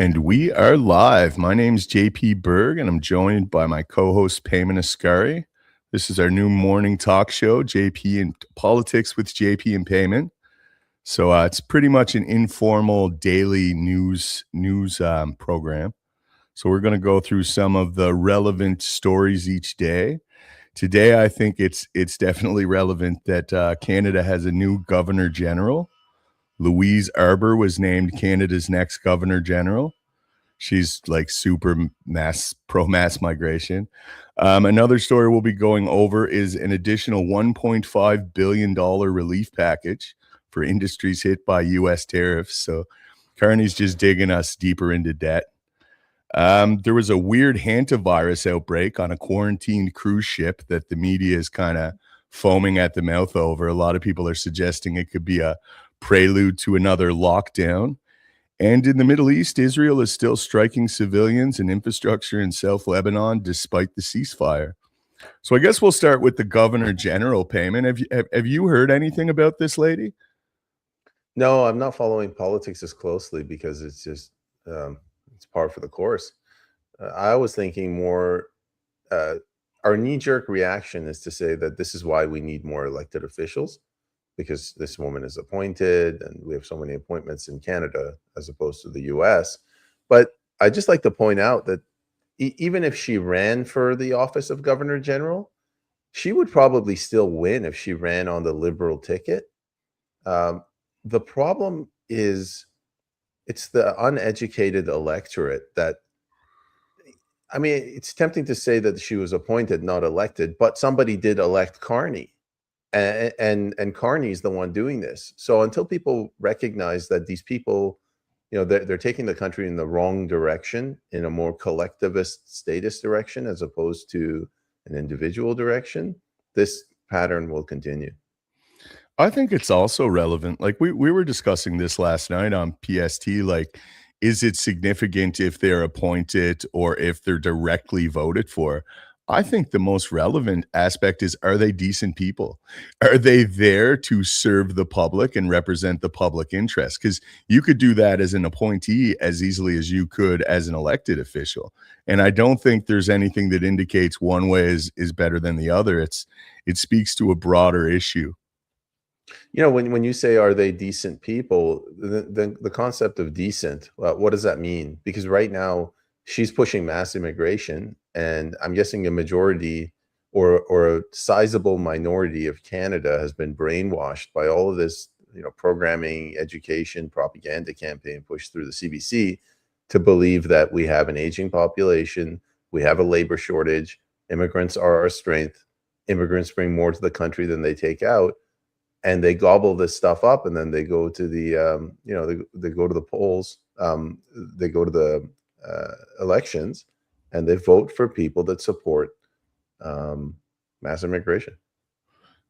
And we are live. My name's JP Berg, and I'm joined by my co-host Peyman and. This is our new morning talk show, JP and Politics with JP and Peyman. So it's pretty much an informal daily news program. So we're going to go through some of the relevant stories each day. Today, I think it's definitely relevant that Canada has a new Governor General. Louise Arbour was named Canada's next Governor General. She's like super pro mass migration. Another story we'll be going over is an additional $1.5 billion relief package for industries hit by U.S. tariffs. So Carney's just digging us deeper into debt. There was a weird hantavirus outbreak on a quarantined cruise ship that the media is kind of foaming at the mouth over. A lot of people are suggesting it could be a prelude to another lockdown. And in the Middle East, Israel is still striking civilians and infrastructure in South Lebanon despite the ceasefire. So I guess we'll start with the Governor General, Peyman. Have you heard anything about this lady? No, I'm not following politics as closely because it's just it's par for the course. I was thinking more. Our knee-jerk reaction is to say that this is why we need more elected officials, because this woman is appointed and we have so many appointments in Canada as opposed to the US. But I just like to point out that even if she ran for the office of Governor General, she would probably still win if she ran on the Liberal ticket. The problem is it's the uneducated electorate that, I mean, it's tempting to say that she was appointed, not elected, but somebody did elect Carney. And Carney's the one doing this. So until people recognize that these people, they're taking the country in the wrong direction, in a more collectivist statist direction, as opposed to an individual direction, this pattern will continue. I think it's also relevant. Like we were discussing this last night on PST, like, is it significant if they're appointed or if they're directly voted for? I think the most relevant aspect is, are they decent people? Are they there to serve the public and represent the public interest? Because you could do that as an appointee as easily as you could as an elected official. And I don't think there's anything that indicates one way is better than the other. It speaks to a broader issue. When you say, are they decent people, the concept of decent, what does that mean? Because right now she's pushing mass immigration, and I'm guessing a majority or a sizable minority of Canada has been brainwashed by all of this, programming, education, propaganda campaign pushed through the CBC to believe that we have an aging population, we have a labor shortage, immigrants are our strength, immigrants bring more to the country than they take out. And they gobble this stuff up, and then they go to the, they go to the polls, they go to the elections, and they vote for people that support mass immigration.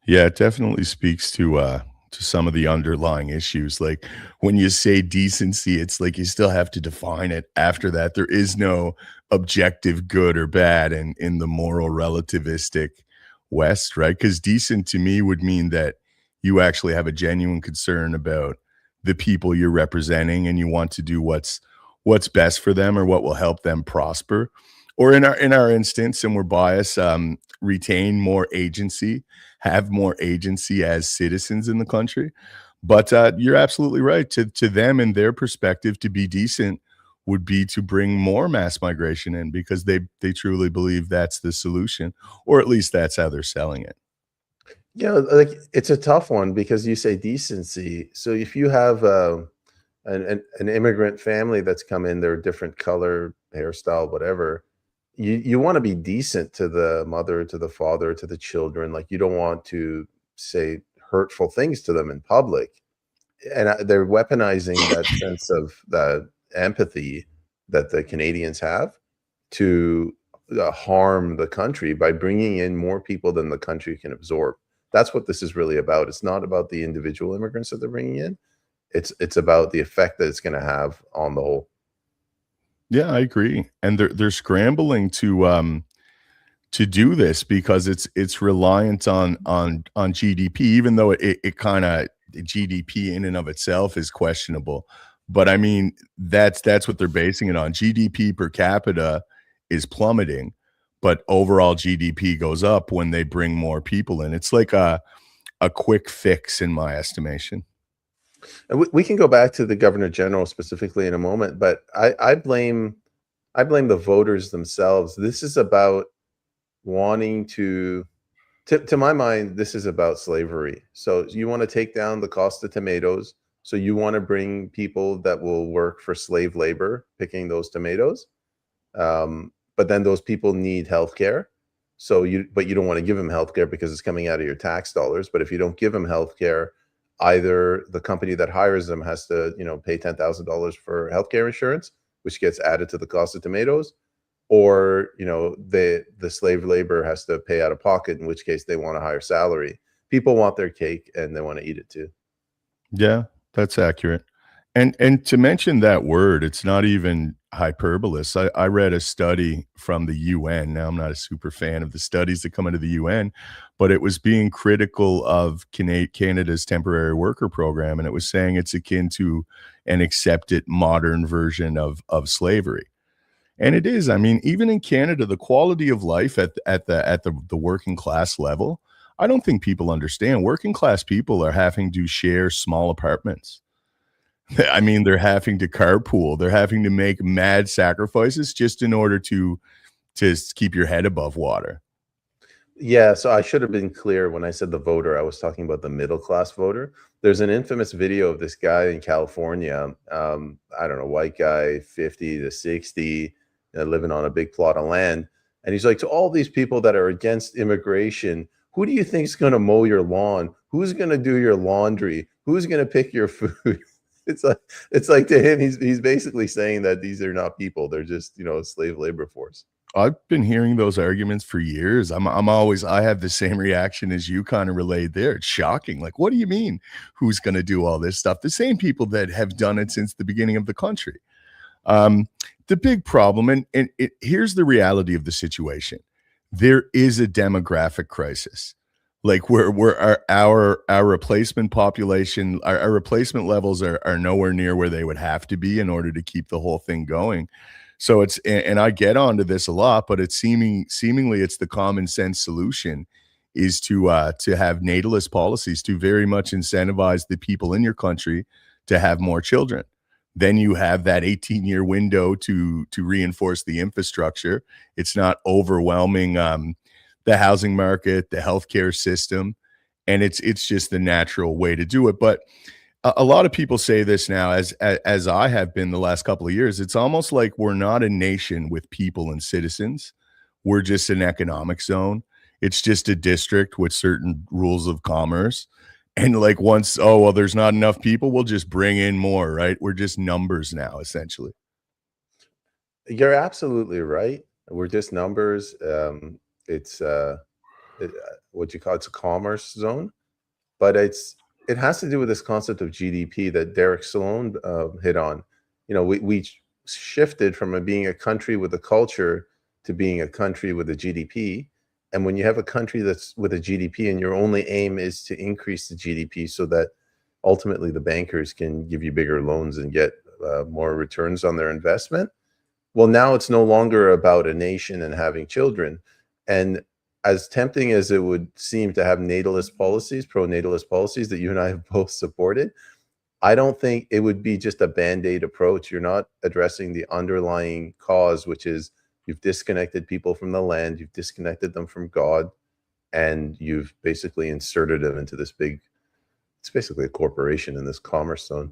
Yeah, it definitely speaks to some of the underlying issues. Like when you say decency, it's like you still have to define it. After that, there is no objective good or bad in the moral relativistic West, right? Because decent to me would mean that you actually have a genuine concern about the people you're representing, and you want to do what's best for them or what will help them prosper. Or in our instance, and we're biased, retain more agency, have more agency as citizens in the country. But you're absolutely right. To them and their perspective, to be decent would be to bring more mass migration in, because they truly believe that's the solution, or at least that's how they're selling it. Like it's a tough one because you say decency. So if you have an immigrant family that's come in, they're different color, hairstyle, whatever, you want to be decent to the mother, to the father, to the children. Like you don't want to say hurtful things to them in public. And they're weaponizing that sense of the empathy that the Canadians have to harm the country by bringing in more people than the country can absorb. That's what this is really about. It's not about the individual immigrants that they're bringing in. It's about the effect that it's going to have on the whole. Yeah, I agree. And they're scrambling to do this because it's reliant on GDP, even though it kind of GDP in and of itself is questionable. But I mean, that's what they're basing it on. GDP per capita is plummeting, but overall GDP goes up when they bring more people in. It's like a quick fix in my estimation. And we can go back to the governor general specifically in a moment, but I blame the voters themselves. This is about wanting to my mind, this is about slavery. So you want to take down the cost of tomatoes. So you want to bring people that will work for slave labor picking those tomatoes. But then those people need healthcare. But you don't want to give them healthcare because it's coming out of your tax dollars. But if you don't give them healthcare, either the company that hires them has to, pay $10,000 for healthcare insurance, which gets added to the cost of tomatoes, or the slave labor has to pay out of pocket, in which case they want a higher salary. People want their cake and they want to eat it too. Yeah, that's accurate. And to mention that word, it's not even hyperbolous. I read a study from the UN. Now, I'm not a super fan of the studies that come out of the UN, but it was being critical of Canada's temporary worker program, and it was saying it's akin to an accepted modern version of slavery. And it is. I mean, even in Canada, the quality of life at the working class level, I don't think people understand. Working class people are having to share small apartments. I mean, they're having to carpool. They're having to make mad sacrifices just in order to keep your head above water. Yeah, so I should have been clear when I said the voter, I was talking about the middle class voter. There's an infamous video of this guy in California, I don't know, white guy, 50 to 60, living on a big plot of land. And he's like, to all these people that are against immigration, who do you think is going to mow your lawn? Who's going to do your laundry? Who's going to pick your food? It's like to him, he's basically saying that these are not people. They're just, a slave labor force. I've been hearing those arguments for years. I have the same reaction as you kind of relayed there. It's shocking. Like, what do you mean? Who's going to do all this stuff? The same people that have done it since the beginning of the country. The big problem, and here's the reality of the situation. There is a demographic crisis. Like where our replacement population, our replacement levels are nowhere near where they would have to be in order to keep the whole thing going. So and I get onto this a lot, but it's seemingly it's the common sense solution is to have natalist policies to very much incentivize the people in your country to have more children. Then you have that 18-year window to reinforce the infrastructure. It's not overwhelming the housing market, the healthcare system, and it's just the natural way to do it. But a lot of people say this now, as I have been the last couple of years. It's almost like we're not a nation with people and citizens. We're just an economic zone. It's just a district with certain rules of commerce. And like once, oh, well, there's not enough people, we'll just bring in more, right? We're just numbers now, essentially. You're absolutely right. We're just numbers. It's what you call it's a commerce zone, but it has to do with this concept of GDP that Derek Salone hit on. We shifted from being a country with a culture to being a country with a GDP. And when you have a country that's with a GDP and your only aim is to increase the GDP so that ultimately the bankers can give you bigger loans and get more returns on their investment. Well, now it's no longer about a nation and having children. And as tempting as it would seem to have natalist policies, pro-natalist policies that you and I have both supported, I don't think it would be just a band-aid approach. You're not addressing the underlying cause, which is you've disconnected people from the land, you've disconnected them from God, and you've basically inserted them into this it's basically a corporation in this commerce zone.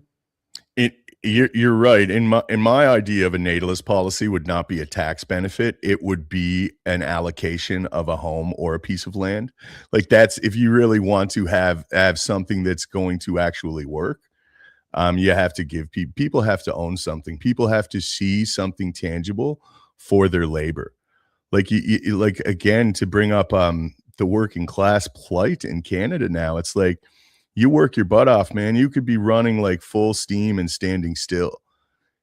You're right. In my idea of a natalist policy would not be a tax benefit. It would be an allocation of a home or a piece of land. Like that's if you really want to have something that's going to actually work. You have to give people have to own something. People have to see something tangible for their labor. Like like again to bring up the working class plight in Canada now. It's like you work your butt off, man. You could be running like full steam and standing still.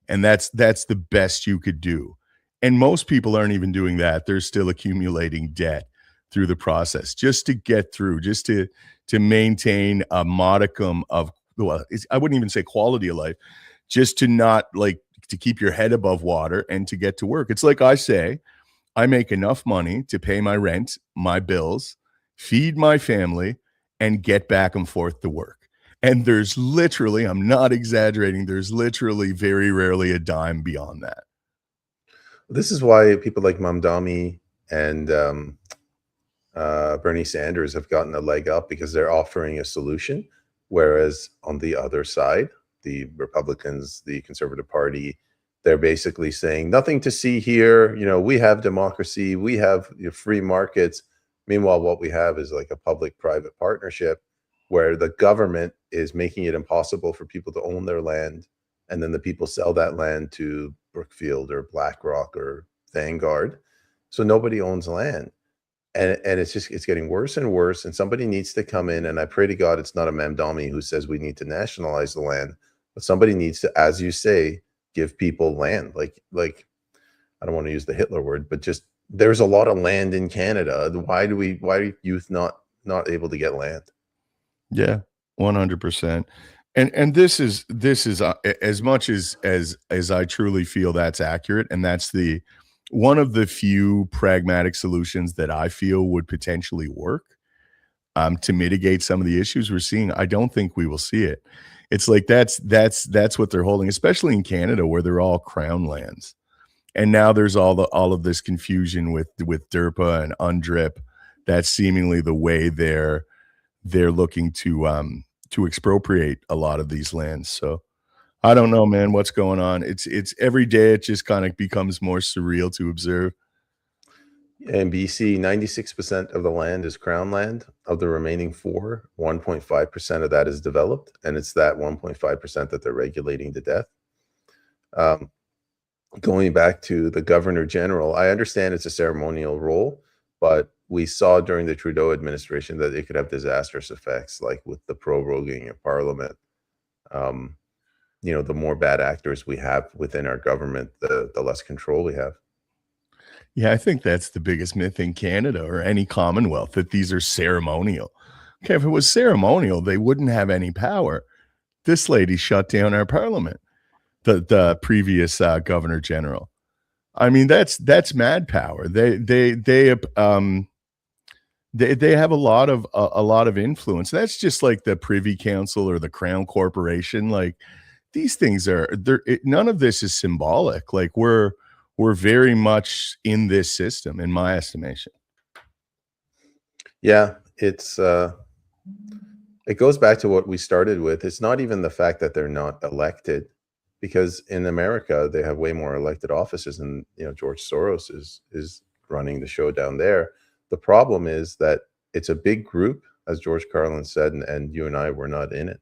And that's the best you could do. And most people aren't even doing that. They're still accumulating debt through the process just to get through, just to maintain a modicum of, well, I wouldn't even say quality of life, just to not like to keep your head above water and to get to work. It's like I say, I make enough money to pay my rent, my bills, feed my family, and get back and forth to work. And there's literally, I'm not exaggerating, there's literally very rarely a dime beyond that. This is why people like Mamdani and Bernie Sanders have gotten a leg up, because they're offering a solution. Whereas on the other side, the Republicans, the Conservative Party, they're basically saying nothing to see here. You know, we have democracy, we have free markets. Meanwhile, what we have is like a public-private partnership where the government is making it impossible for people to own their land, and then the people sell that land to Brookfield or BlackRock or Vanguard. So nobody owns land. And it's getting worse and worse, and somebody needs to come in, and I pray to God it's not a Mamdani who says we need to nationalize the land, but somebody needs to, as you say, give people land. Like I don't want to use the Hitler word, but just there's a lot of land in Canada. Why are youth not able to get land? Yeah, 100%. And this is as much as I truly feel that's accurate, and that's the one of the few pragmatic solutions that I feel would potentially work to mitigate some of the issues we're seeing. I don't think we will see it. It's like that's what they're holding, especially in Canada, where they're all crown lands. And now there's all of this confusion with DERPA and UNDRIP. That's seemingly the way they're looking to expropriate a lot of these lands. So I don't know, man, what's going on. It's every day it just kind of becomes more surreal to observe. In BC, 96% of the land is crown land. Of the remaining 1.5% of that is developed, and it's that 1.5% that they're regulating to death. Going back to the Governor General, I understand it's a ceremonial role, but we saw during the Trudeau administration that it could have disastrous effects, like with the proroguing of Parliament. You know, the more bad actors we have within our government, the less control we have. Yeah, I think that's the biggest myth in Canada or any Commonwealth, that these are ceremonial. Okay, if it was ceremonial, they wouldn't have any power. This lady shut down our parliament, the previous Governor General. I mean, that's mad power. They have a lot of influence. That's just like the Privy Council or the Crown Corporation. Like these things none of this is symbolic. Like we're very much in this system, in my estimation. Yeah, it goes back to what we started with. It's not even the fact that they're not elected, because in America they have way more elected offices, and George Soros is running the show down there. The problem is that it's a big group, as George Carlin said, and you and I were not in it.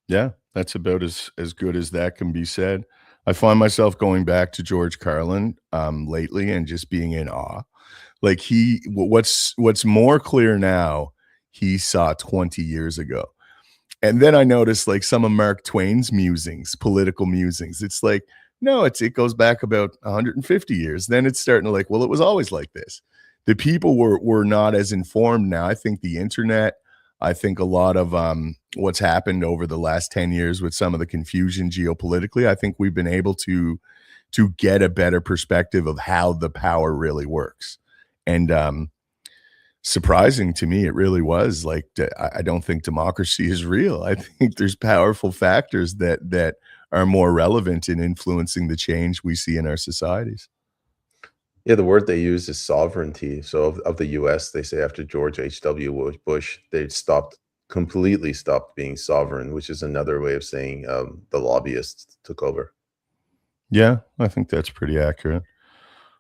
Yeah, that's about as good as that can be said. I find myself going back to George Carlin lately and just being in awe. Like what's more clear now, he saw 20 years ago. And then I noticed like some of Mark Twain's musings, political musings. It's like, no, it goes back about 150 years. Then it's starting to like, well, it was always like this. The people were not as informed now. I think the internet, I think a lot of what's happened over the last 10 years with some of the confusion geopolitically, I think we've been able to get a better perspective of how the power really works. And surprising to me, it really was like, I don't think democracy is real. I think there's powerful factors that are more relevant in influencing the change we see in our societies. Yeah, the word they use is sovereignty. So of the US, they say after George H.W. Bush, they completely stopped being sovereign, which is another way of saying the lobbyists took over. Yeah, I think that's pretty accurate.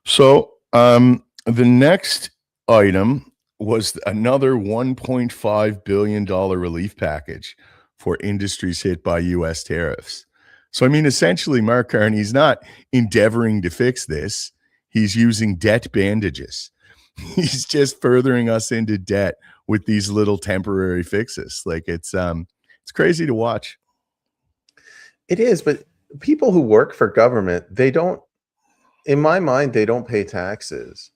So the next item was another $1.5 billion relief package for industries hit by U.S. tariffs. So, I mean, essentially, Mark Carney's not endeavoring to fix this. He's using debt bandages. He's just furthering us into debt with these little temporary fixes. Like it's crazy to watch. It is, but people who work for government, they don't, in my mind, they don't pay taxes.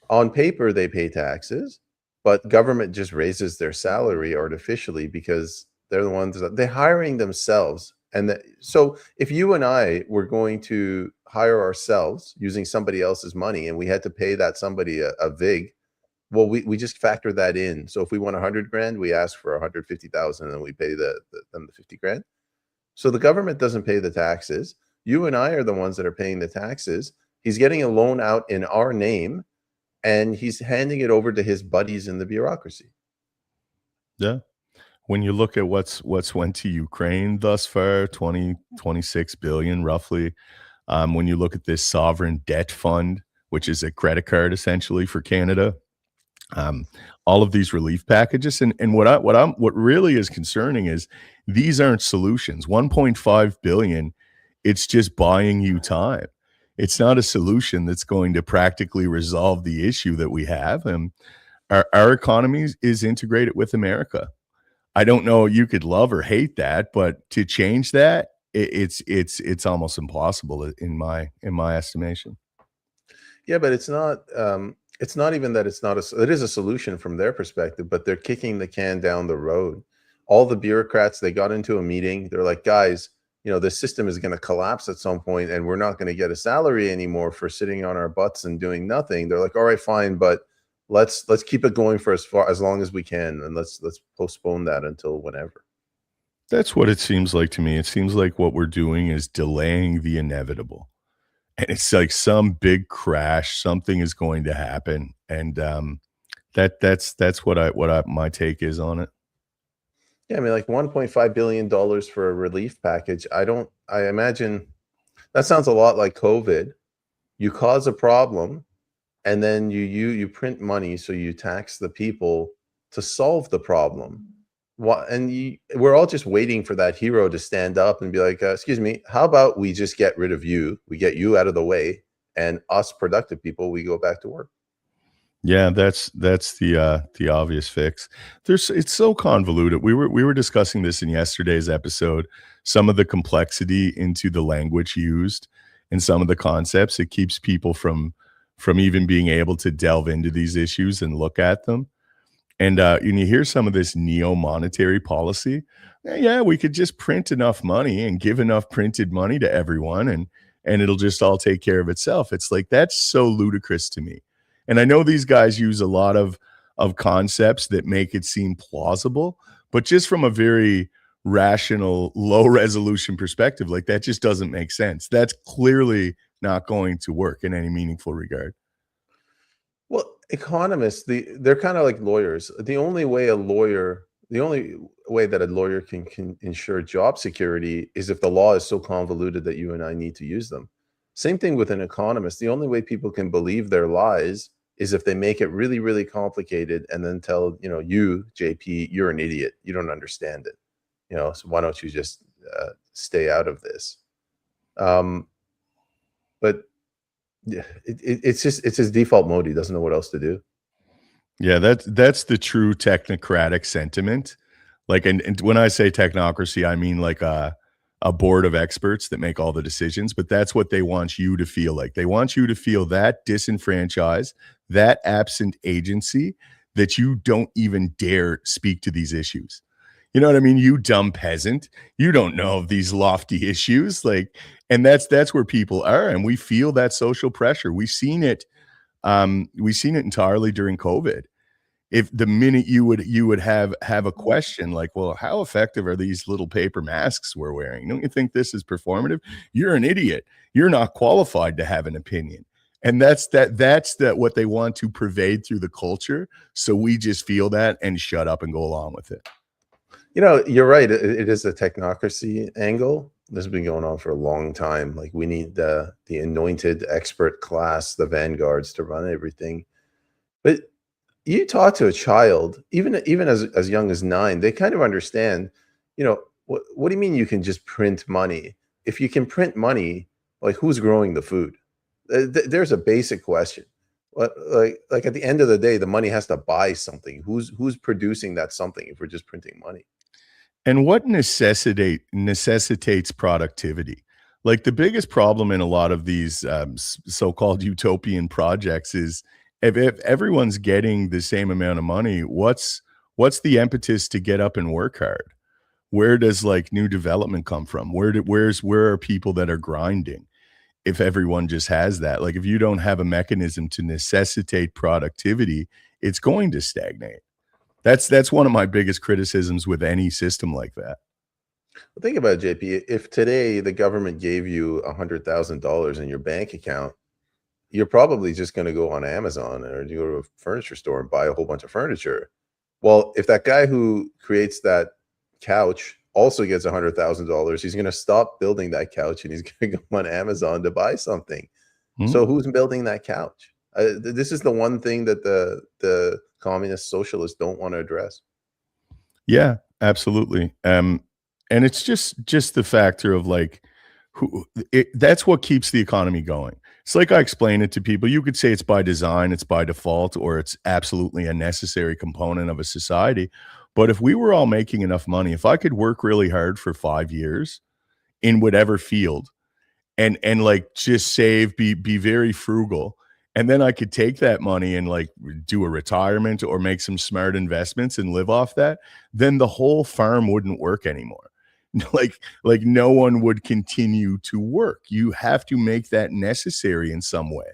On paper, they pay taxes, but government just raises their salary artificially because they're the ones that they're hiring themselves. So if you and I were going to hire ourselves using somebody else's money and we had to pay that somebody a vig, well, we just factor that in. So if we want 100 grand, we ask for 150,000 and we pay them the 50 grand. So the government doesn't pay the taxes. You and I are the ones that are paying the taxes. He's getting a loan out in our name and he's handing it over to his buddies in the bureaucracy. Yeah. When you look at what's went to Ukraine thus far, 26 billion roughly. When you look at this sovereign debt fund, which is a credit card essentially for Canada, all of these relief packages, and what really is concerning is these aren't solutions. 1.5 billion, it's just buying you time. It's not a solution that's going to practically resolve the issue that we have. And our economy is integrated with America. I don't know, you could love or hate that, but to change that, it's almost impossible in my estimation. Yeah, but it's not even that it's not it is a solution from their perspective, but they're kicking the can down the road. All the bureaucrats, they got into a meeting. They're like, guys, the system is going to collapse at some point and we're not going to get a salary anymore for sitting on our butts and doing nothing. They're like, all right, fine, but let's keep it going for as long as we can, and let's postpone that until whenever. That's what it seems like to me. It seems like what we're doing is delaying the inevitable. And it's like some big crash, something is going to happen. And that's what my take is on it. Yeah, I mean, like $1.5 billion for a relief package. I imagine that sounds a lot like COVID. You cause a problem, and then you print money, so you tax the people to solve the problem. We're all just waiting for that hero to stand up and be like, excuse me, how about we just get rid of you? We get you out of the way, and us productive people, we go back to work. Yeah, that's the obvious fix. It's so convoluted. We were discussing this in yesterday's episode, some of the complexity into the language used and some of the concepts. It keeps people from even being able to delve into these issues and look at them. And you hear some of this neo-monetary policy. Yeah, we could just print enough money and give enough printed money to everyone, and it'll just all take care of itself. It's like, that's so ludicrous to me. And I know these guys use a lot of concepts that make it seem plausible, but just from a very rational, low resolution perspective, like, that just doesn't make sense. That's clearly not going to work in any meaningful regard. Well, economists, they're kind of like lawyers. The only way that a lawyer can ensure job security is if the law is so convoluted that you and I need to use them. Same thing with an economist. The only way people can believe their lies is if they make it really, really complicated and then tell, you, JP, you're an idiot. You don't understand it. So why don't you just stay out of this? But yeah, it's his default mode. He doesn't know what else to do. Yeah, that's the true technocratic sentiment. Like, and when I say technocracy, I mean like a board of experts that make all the decisions, but that's what they want you to feel like. They want you to feel that disenfranchised, that absent agency, that you don't even dare speak to these issues. You know what I mean? You dumb peasant. You don't know of these lofty issues. Like, and that's where people are. And we feel that social pressure. We've seen it entirely during COVID. If the minute you would have a question like, well, how effective are these little paper masks we're wearing? Don't you think this is performative? You're an idiot. You're not qualified to have an opinion. And that's what they want to pervade through the culture. So we just feel that and shut up and go along with it. You're right. It is a technocracy angle. This has been going on for a long time. Like, we need the anointed expert class, the vanguards, to run everything. But you talk to a child, even as young as 9, they kind of understand, what do you mean you can just print money? If you can print money, like, who's growing the food? There's a basic question. Like at the end of the day, the money has to buy something. Who's producing that something if we're just printing money? And what necessitates productivity? Like, the biggest problem in a lot of these so-called utopian projects is if everyone's getting the same amount of money, what's the impetus to get up and work hard? Where does like new development come from? Where are people that are grinding? If everyone just has that, like if you don't have a mechanism to necessitate productivity, it's going to stagnate. That's one of my biggest criticisms with any system like that. Well, think about it, JP. If today the government gave you $100,000 in your bank account, you're probably just going to go on Amazon or you go to a furniture store and buy a whole bunch of furniture. Well, if that guy who creates that couch also gets $100,000, he's going to stop building that couch and he's going to go on Amazon to buy something. Mhm. So who's building that couch? This is the one thing that the communist socialists don't want to address. Yeah, absolutely. And it's just the factor of like that's what keeps the economy going. It's like I explain it to people. You could say it's by design, it's by default, or it's absolutely a necessary component of a society. But if we were all making enough money, if I could work really hard for 5 years in whatever field and like just save, be very frugal, and then I could take that money and like do a retirement or make some smart investments and live off that, then the whole farm wouldn't work anymore. Like no one would continue to work. You have to make that necessary in some way.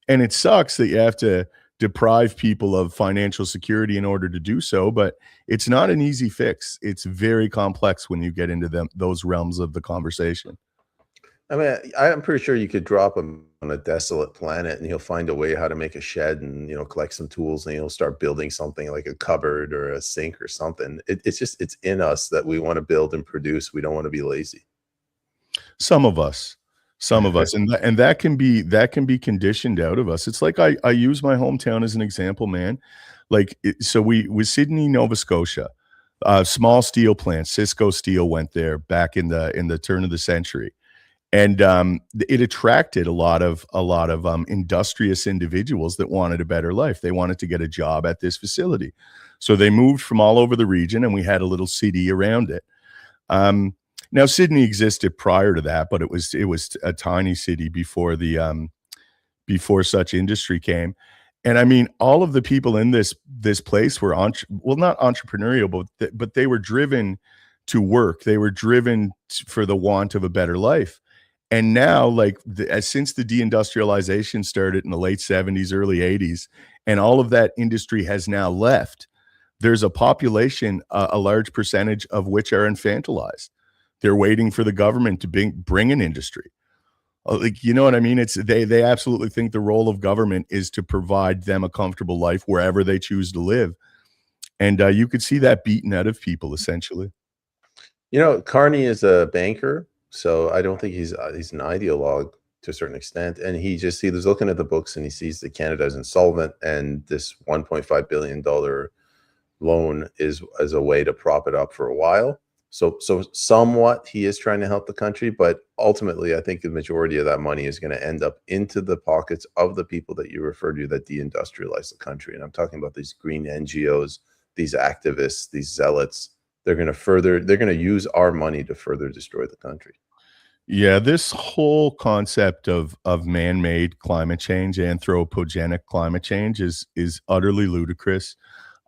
And it sucks that you have to deprive people of financial security in order to do so, but it's not an easy fix. It's very complex when you get into those realms of the conversation. I mean, I'm pretty sure you could drop him on a desolate planet and he'll find a way how to make a shed and, collect some tools and he'll start building something like a cupboard or a sink or something. It's in us that we want to build and produce. We don't want to be lazy. Some of us, some of us, and that can be conditioned out of us. It's like I use my hometown as an example, man. So we with Sydney, Nova Scotia, small steel plant, Cisco Steel went there back in the turn of the century, and it attracted a lot of industrious individuals that wanted a better life. They wanted to get a job at this facility, so they moved from all over the region, and we had a little city around it. Um, Now Sydney existed prior to that, but it was a tiny city before such industry came. And I mean, all of the people in this place were not entrepreneurial, but they were driven to work. They were driven for the want of a better life. And now, like since the deindustrialization started in the late 70s, early 80s, and all of that industry has now left, there's a population, a large percentage of which are infantilized. They're waiting for the government to bring an industry. Like, you know what I mean? It's they absolutely think the role of government is to provide them a comfortable life wherever they choose to live. And you could see that beaten out of people essentially. Carney is a banker, so I don't think he's an ideologue to a certain extent. And he was looking at the books and he sees that Canada is insolvent, and this $1.5 billion loan is as a way to prop it up for a while. So somewhat he is trying to help the country, but ultimately I think the majority of that money is going to end up into the pockets of the people that you refer to that deindustrialize the country. And I'm talking about these green NGOs, these activists, these zealots. They're going to use our money to further destroy the country. Yeah, this whole concept of man-made climate change, anthropogenic climate change is utterly ludicrous.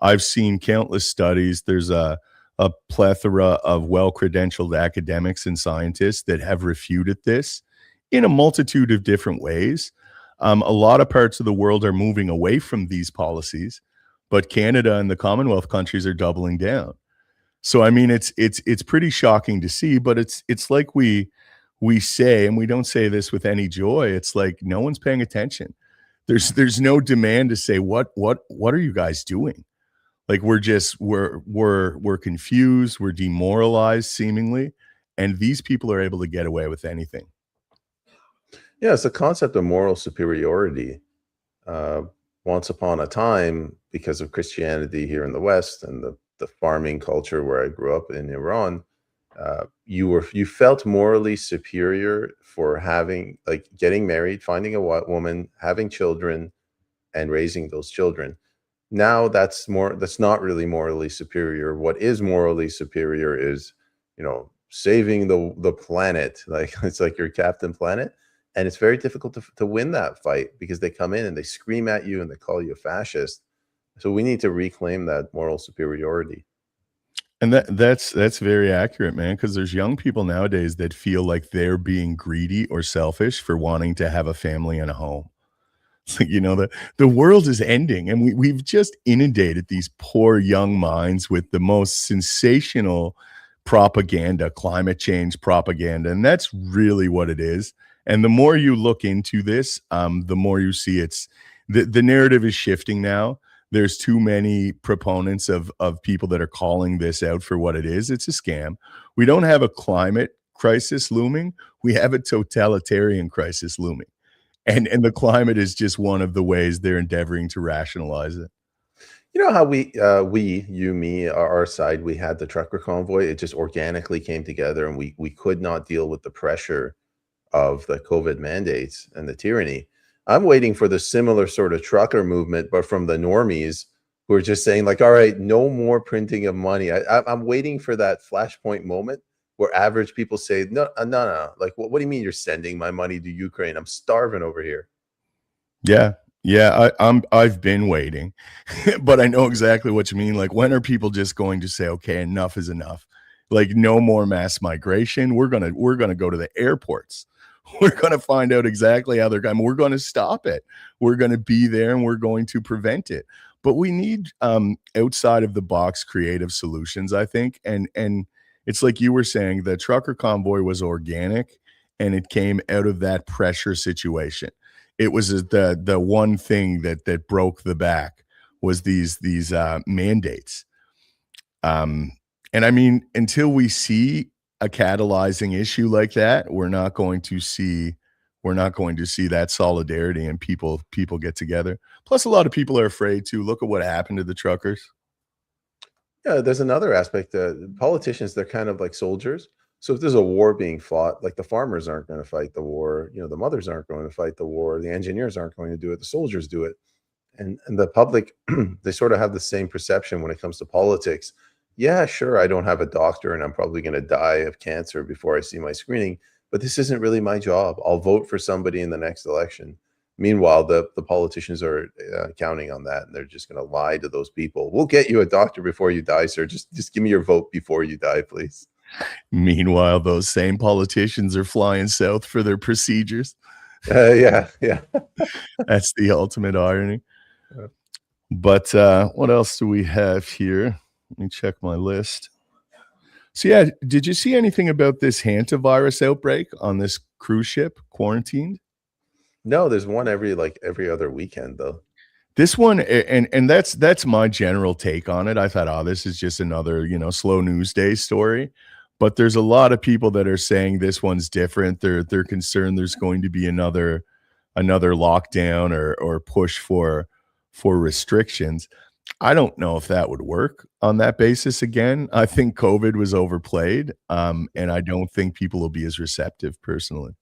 I've seen countless studies. There's a plethora of well-credentialed academics and scientists that have refuted this in a multitude of different ways. A lot of parts of the world are moving away from these policies, but Canada and the Commonwealth countries are doubling down. So I mean, it's pretty shocking to see, but it's like we say, and we don't say this with any joy. It's like no one's paying attention. There's no demand to say what are you guys doing? Like we're confused, we're demoralized seemingly, and these people are able to get away with anything. Yeah, it's the concept of moral superiority. Uh, Once upon a time, because of Christianity here in the West and the farming culture where I grew up in Iran, you felt morally superior for having like getting married, finding a woman, having children, and raising those children. Now that's not really morally superior. What is morally superior is, saving the planet. Like it's like your Captain Planet. And it's very difficult to win that fight because they come in and they scream at you and they call you a fascist. So we need to reclaim that moral superiority. And that's very accurate, man. Because there's young people nowadays that feel like they're being greedy or selfish for wanting to have a family and a home. It's like, the world is ending, and we've just inundated these poor young minds with the most sensational propaganda, climate change propaganda, and that's really what it is. And the more you look into this, the more you see the narrative is shifting now. There's too many proponents of people that are calling this out for what it is. It's a scam. We don't have a climate crisis looming. We have a totalitarian crisis looming. And the climate is just one of the ways they're endeavoring to rationalize it. You know how you, me, our side, we had the trucker convoy. It just organically came together, and we could not deal with the pressure of the COVID mandates and the tyranny. I'm waiting for the similar sort of trucker movement, but from the normies who are just saying like, all right, no more printing of money. I'm waiting for that flashpoint moment where average people say, no, no. Like, what do you mean you're sending my money to Ukraine? I'm starving over here. Yeah. Yeah, I've been waiting, but I know exactly what you mean. Like, when are people just going to say, okay, enough is enough? Like, no more mass migration. We're gonna go to the airports. We're gonna find out exactly how they're going. We're gonna stop it. We're gonna be there and we're going to prevent it. But we need outside of the box creative solutions, I think. And it's like you were saying, the trucker convoy was organic and it came out of that pressure situation. It was the one thing that broke the back was these mandates. Um, and I mean, until we see a catalyzing issue like that, we're not going to see that solidarity and people get together. Plus, a lot of people are afraid to look at what happened to the truckers. Yeah, there's another aspect. Politicians, they're kind of like soldiers. So if there's a war being fought, like the farmers aren't going to fight the war, the mothers aren't going to fight the war, the engineers aren't going to do it, the soldiers do it. And the public, they sort of have the same perception when it comes to politics. Yeah, sure, I don't have a doctor and I'm probably going to die of cancer before I see my screening, but this isn't really my job. I'll vote for somebody in the next election. Meanwhile, the politicians are counting on that, and they're just going to lie to those people. We'll get you a doctor before you die, sir. Just give me your vote before you die, please. Meanwhile, those same politicians are flying south for their procedures. Yeah, yeah. That's the ultimate irony. Uh, But what else do we have here? Let me check my list. So yeah, did you see anything about this hantavirus outbreak on this cruise ship quarantined? No, there's one every other weekend though. This one, and that's my general take on it. I thought, oh, this is just another slow news day story. But there's a lot of people that are saying this one's different. They're concerned there's going to be another lockdown or push for restrictions. I don't know if that would work on that basis again. I think COVID was overplayed, and I don't think people will be as receptive personally.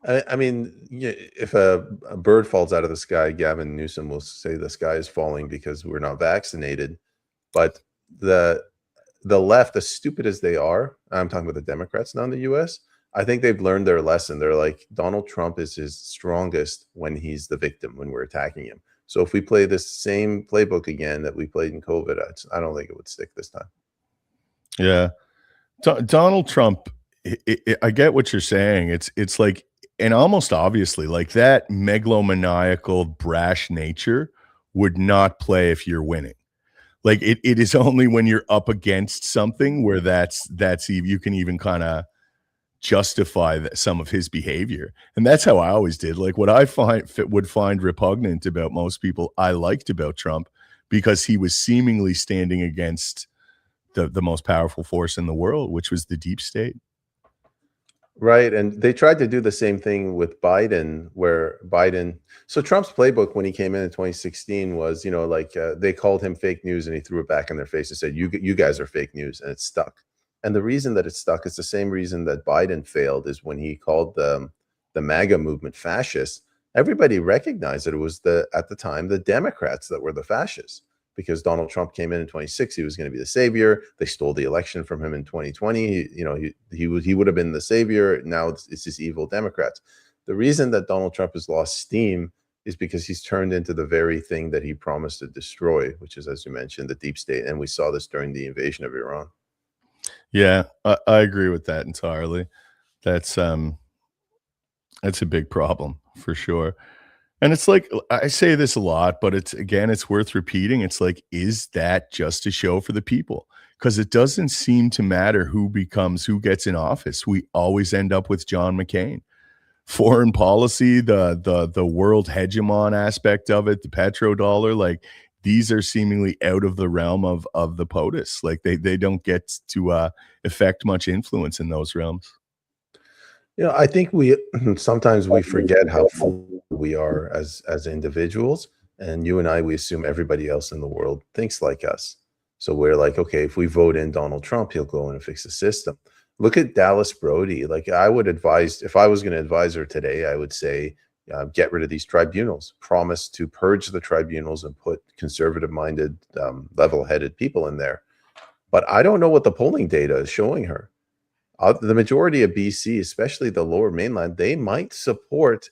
I mean, yeah, if a bird falls out of the sky, Gavin Newsom will say the sky is falling because we're not vaccinated. But the the left, as stupid as they are, I'm talking about the Democrats now in the US, I think they've learned their lesson. They're like, Donald Trump is his strongest when he's the victim, when we're attacking him. So if we play this same playbook again that we played in COVID, I don't think it would stick this time. Yeah, Donald Trump. I get what you're saying. It's like, and almost obviously, like that megalomaniacal, brash nature would not play if you're winning. Like it is only when you're up against something where you can even kind of justify some of his behavior. And that's how I always did. Like what I would find repugnant about most people, I liked about Trump because he was seemingly standing against the most powerful force in the world, which was the deep state. Right, and they tried to do the same thing with Biden, where Biden so Trump's playbook when he came in 2016 was, like, they called him fake news, and he threw it back in their face and said, you guys are fake news," and it stuck. And the reason that it stuck is the same reason that Biden failed, is when he called the MAGA movement fascist. Everybody recognized that it was at the time, the Democrats that were the fascists, because Donald Trump came in 26, he was going to be the savior. They stole the election from him in 2020. He would have been the savior. Now it's these evil Democrats. The reason that Donald Trump has lost steam is because he's turned into the very thing that he promised to destroy, which is, as you mentioned, the deep state. And we saw this during the invasion of Iran. Yeah, I agree with that entirely. That's that's a big problem for sure. And it's like I say this a lot, but it's again, it's worth repeating. It's like, is that just a show for the people? Because it doesn't seem to matter who gets in office. We always end up with John McCain. Foreign policy, the world hegemon aspect of it, the petrodollar, like these are seemingly out of the realm of the POTUS. Like they don't get to affect much influence in those realms. I think we sometimes we forget how full we are as individuals, and you and I, we assume everybody else in the world thinks like us. So we're like, okay, if we vote in Donald Trump, he'll go in and fix the system. Look at Dallas Brody. Like I would advise, if I was going to advise her today, I would say, get rid of these tribunals. Promise to purge the tribunals and put conservative-minded, level-headed people in there. But I don't know what the polling data is showing her. The majority of BC, especially the lower mainland, they might support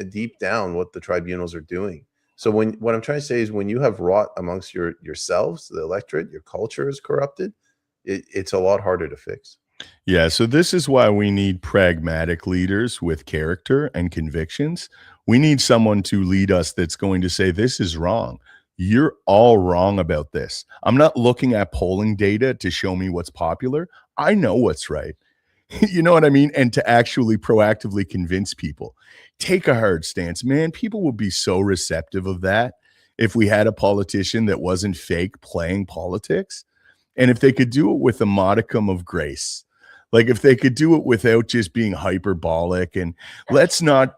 deep down what the tribunals are doing. So what I'm trying to say is when you have rot amongst yourselves, the electorate, your culture is corrupted, it's a lot harder to fix. Yeah, so this is why we need pragmatic leaders with character and convictions. We need someone to lead us that's going to say, this is wrong. You're all wrong about this. I'm not looking at polling data to show me what's popular. I know what's right. You know what I mean? And to actually proactively convince people. Take a hard stance. Man, people would be so receptive of that if we had a politician that wasn't fake playing politics. And if they could do it with a modicum of grace. Like if they could do it without just being hyperbolic and let's not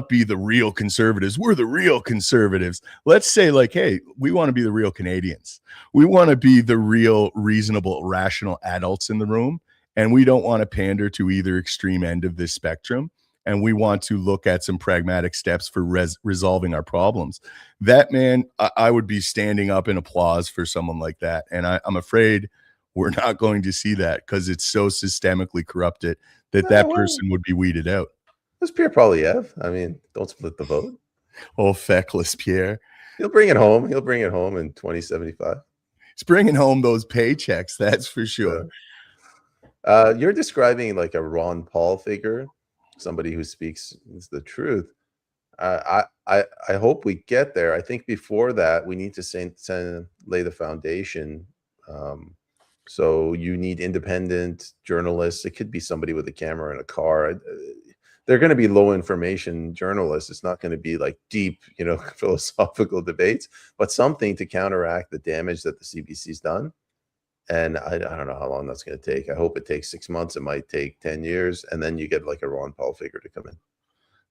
be the real conservatives. We're the real conservatives. Let's say like, hey, we want to be the real Canadians. We want to be the real reasonable, rational adults in the room. And we don't want to pander to either extreme end of this spectrum. And we want to look at some pragmatic steps for resolving our problems. That man, I would be standing up in applause for someone like that. And I'm afraid we're not going to see that because it's so systemically corrupted that that person would be weeded out. It's Pierre Poilievre. I mean, don't split the vote. Oh, feckless Pierre. He'll bring it home. He'll bring it home in 2075. He's bringing home those paychecks, that's for sure. You're describing like a Ron Paul figure, somebody who speaks the truth. I hope we get there. I think before that, we need to lay the foundation. So you need independent journalists. It could be somebody with a camera in a car. They're going to be low information journalists. It's not going to be like deep, philosophical debates, but something to counteract the damage that the CBC's done. And I don't know how long that's going to take. I hope it takes 6 months. It might take 10 years. And then you get like a Ron Paul figure to come in.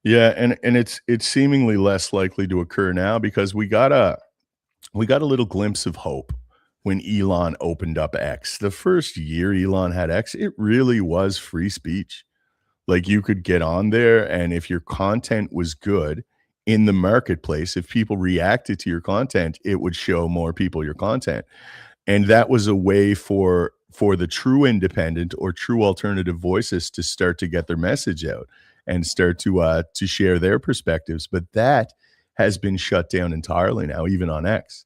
Yeah. And it's seemingly less likely to occur now because we got a little glimpse of hope when Elon opened up X. The first year Elon had X, it really was free speech. Like you could get on there, and if your content was good in the marketplace, if people reacted to your content, it would show more people your content. And that was a way for the true independent or true alternative voices to start to get their message out and start to share their perspectives. But that has been shut down entirely now, even on X.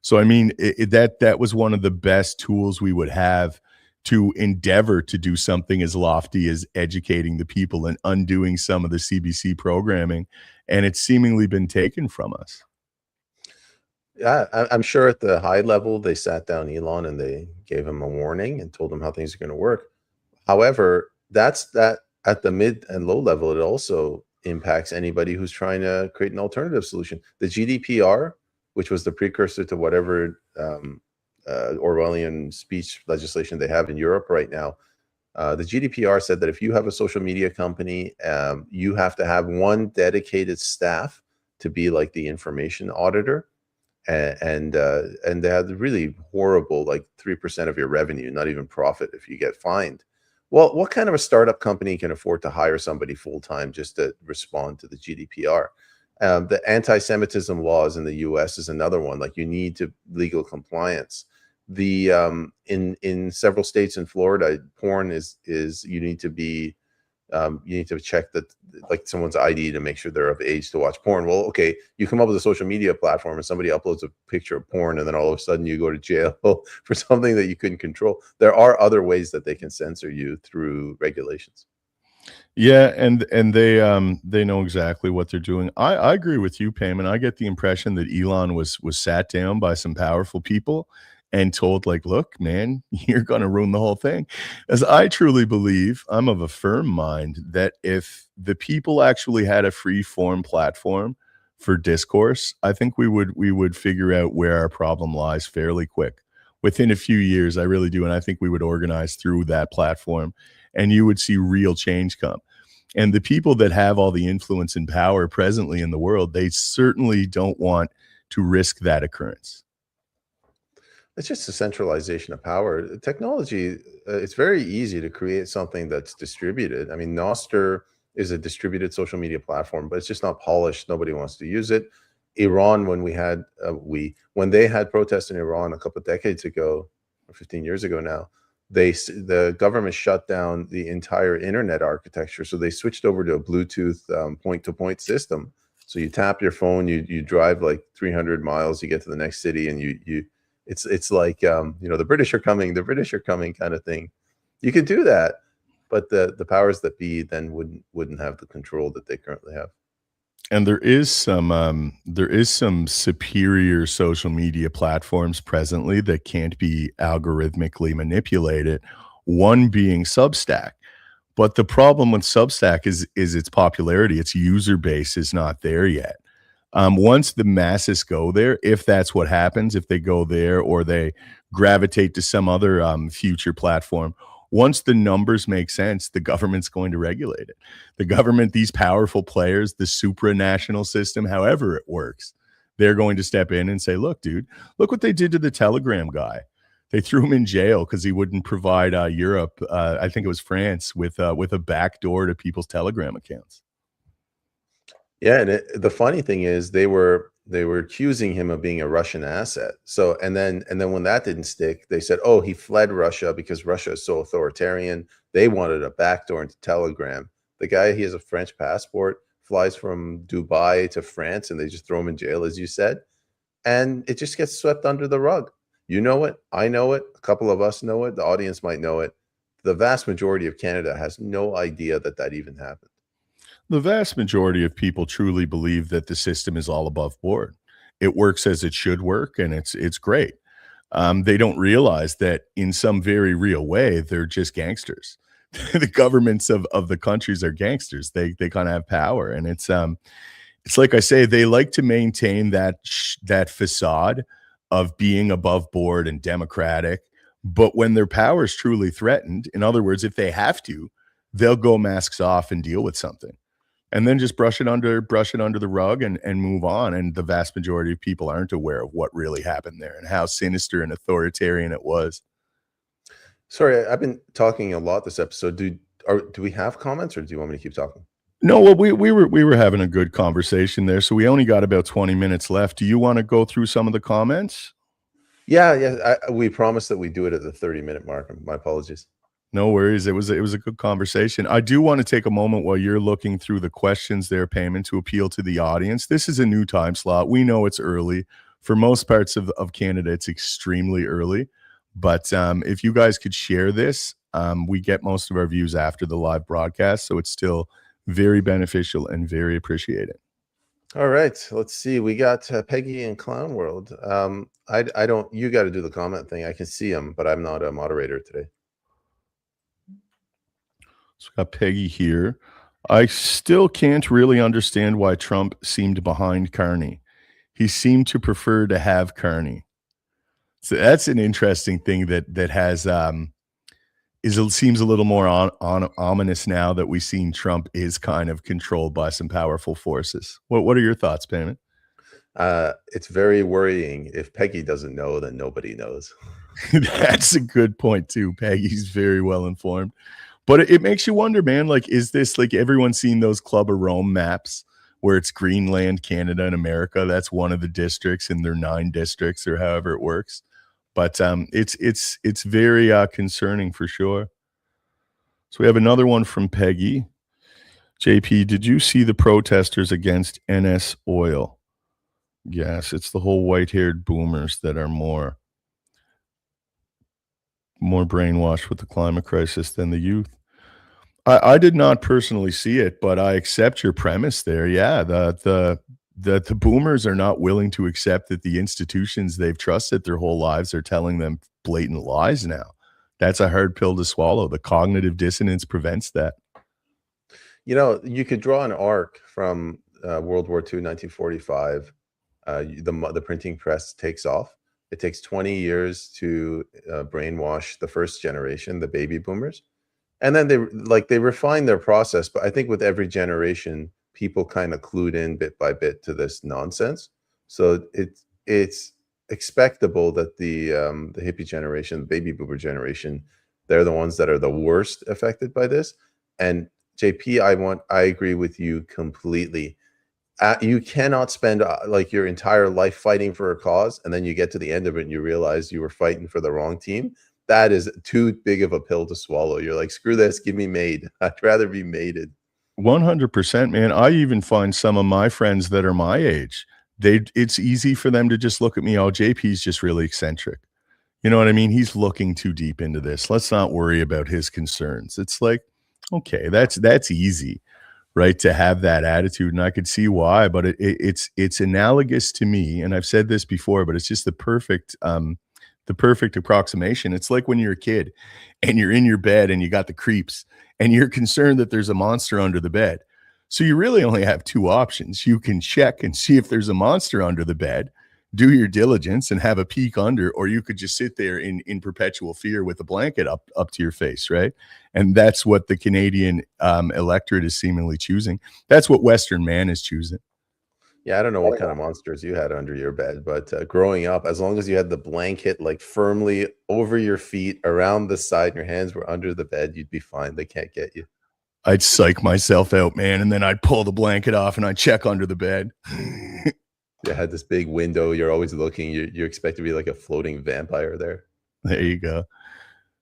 So, I mean, that was one of the best tools we would have to endeavor to do something as lofty as educating the people and undoing some of the CBC programming. And it's seemingly been taken from us. Yeah, I'm sure at the high level, they sat down Elon and they gave him a warning and told him how things are going to work. However, that at the mid and low level, it also impacts anybody who's trying to create an alternative solution. The GDPR, which was the precursor to whatever Orwellian speech legislation they have in Europe right now. The GDPR said that if you have a social media company, you have to have one dedicated staff to be like the information auditor. And they had really horrible, like 3% of your revenue, not even profit if you get fined. Well, what kind of a startup company can afford to hire somebody full-time just to respond to the GDPR? The anti-Semitism laws in the US is another one. Like you need to legal compliance. In several states in Florida, porn is you need to be You need to check that, like, someone's ID to make sure they're of age to watch porn. Well, okay, you come up with a social media platform and somebody uploads a picture of porn, and then all of a sudden you go to jail for something that you couldn't control. There are other ways that they can censor you through regulations. Yeah, and they know exactly what they're doing. I agree with you, Payman. I get the impression that Elon was sat down by some powerful people and told, like, look, man, you're gonna ruin the whole thing. As I truly believe, I'm of a firm mind that if the people actually had a free form platform for discourse, I think we would figure out where our problem lies fairly quick. Within a few years, I really do. And I think we would organize through that platform and you would see real change come. And the people that have all the influence and power presently in the world, they certainly don't want to risk that occurrence. It's just a centralization of power. Technology, it's very easy to create something that's distributed. I mean, Nostr is a distributed social media platform, but it's just not polished. Nobody wants to use it. Iran, when when they had protests in Iran a couple of decades ago, or 15 years ago now, the government shut down the entire internet architecture. So they switched over to a Bluetooth point-to-point system. So you tap your phone, you drive like 300 miles, you get to the next city, and you it's like, the British are coming kind of thing. You could do that, but the powers that be then wouldn't have the control that they currently have. And there is some superior social media platforms presently that can't be algorithmically manipulated, one being Substack. But the problem with Substack is its popularity, its user base is not there yet. Once the masses go there, if that's what happens, if they go there or they gravitate to some other future platform, once the numbers make sense, the government's going to regulate it. The government, these powerful players, the supranational system, however it works, they're going to step in and say, look, dude, look what they did to the Telegram guy. They threw him in jail because he wouldn't provide Europe, I think it was France, with a backdoor to people's Telegram accounts. Yeah, and the funny thing is they were accusing him of being a Russian asset. So and then when that didn't stick, they said, "Oh, he fled Russia because Russia is so authoritarian." They wanted a backdoor into Telegram. The guy, he has a French passport, flies from Dubai to France, and they just throw him in jail, as you said, and it just gets swept under the rug. You know it, I know it, a couple of us know it, the audience might know it. The vast majority of Canada has no idea that that even happened. The vast majority of people truly believe that the system is all above board. It works as it should work, and it's great. They don't realize that in some very real way, they're just gangsters. The governments of the countries are gangsters. They kind of have power, and it's like I say, they like to maintain that facade of being above board and democratic. But when their power is truly threatened, in other words, if they have to, they'll go masks off and deal with something and then just brush it under the rug and move on. And the vast majority of people aren't aware of what really happened there and how sinister and authoritarian it was. Sorry, I've been talking a lot this episode. Do we have comments, or do you want me to keep talking? No, well, we were having a good conversation there, so we only got about 20 minutes left. Do you want to go through some of the comments? Yeah, yeah. We promised that we do it at the 30-minute mark. My apologies. No worries. It was a good conversation. I do want to take a moment while you're looking through the questions there, Payment, to appeal to the audience. This is a new time slot. We know it's early. For most parts of Canada, it's extremely early. But if you guys could share this, we get most of our views after the live broadcast, so it's still very beneficial and very appreciated. All right, let's see. We got Peggy in Clown World. I don't. You got to do the comment thing. I can see him, but I'm not a moderator today. So we got Peggy here. I still can't really understand why Trump seemed behind Carney. He seemed to prefer to have Carney. So that's an interesting thing that has seems a little more ominous now that we've seen Trump is kind of controlled by some powerful forces. What are your thoughts, Payman? It's very worrying. If Peggy doesn't know, then nobody knows. That's a good point too. Peggy's very well informed. But it makes you wonder, man, like, is this like everyone's seen those Club of Rome maps where it's Greenland, Canada, and America? That's one of the districts in their 9 districts or however it works. But it's very concerning for sure. So we have another one from Peggy. JP, did you see the protesters against NS Oil? Yes, it's the whole white-haired boomers that are more brainwashed with the climate crisis than the youth. I did not personally see it, but I accept your premise there. Yeah, the boomers are not willing to accept that the institutions they've trusted their whole lives are telling them blatant lies now. That's a hard pill to swallow. The cognitive dissonance prevents that. You know, you could draw an arc from World War II, 1945. The printing press takes off. It takes 20 years to brainwash the first generation, the baby boomers. And then they refine their process. But I think with every generation, people kind of clued in bit by bit to this nonsense. So it's expectable that the hippie generation, the baby boomer generation, they're the ones that are the worst affected by this. And JP, I agree with you completely. You cannot spend like your entire life fighting for a cause, and then you get to the end of it and you realize you were fighting for the wrong team. That is too big of a pill to swallow. You're like, screw this, give me made. I'd rather be mated. 100%, man. I even find some of my friends that are my age, it's easy for them to just look at me, oh, JP's just really eccentric. You know what I mean? He's looking too deep into this. Let's not worry about his concerns. It's like, okay, that's easy, right? To have that attitude, and I could see why. But it's analogous to me, and I've said this before, but it's just the perfect approximation. It's like when you're a kid and you're in your bed and you got the creeps and you're concerned that there's a monster under the bed. So you really only have two options. You can check and see if there's a monster under the bed, do your diligence and have a peek under, or you could just sit there in perpetual fear with a blanket up to your face, right? And that's what the Canadian electorate is seemingly choosing. That's what Western man is choosing. Yeah, I don't know what kind of monsters you had under your bed, but growing up, as long as you had the blanket like firmly over your feet, around the side, and your hands were under the bed, you'd be fine. They can't get you. I'd psych myself out, man, and then I'd pull the blanket off and I'd check under the bed. You had this big window. You're always looking. You expect to be like a floating vampire there. There you go.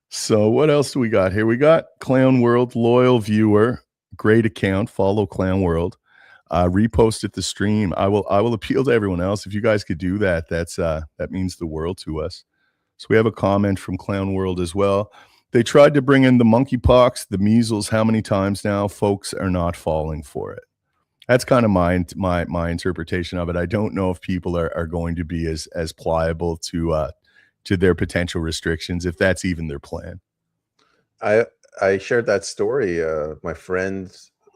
So what else do we got here? We got Clown World, loyal viewer, great account. Follow Clown World. Reposted the stream. I will appeal to everyone else. If you guys could do that, that means the world to us. So we have a comment from Clown World as well. They tried to bring in the monkeypox, the measles. How many times now? Folks are not falling for it. That's kind of my interpretation of it. I don't know if people are going to be as pliable to their potential restrictions, if that's even their plan. I shared that story. My friend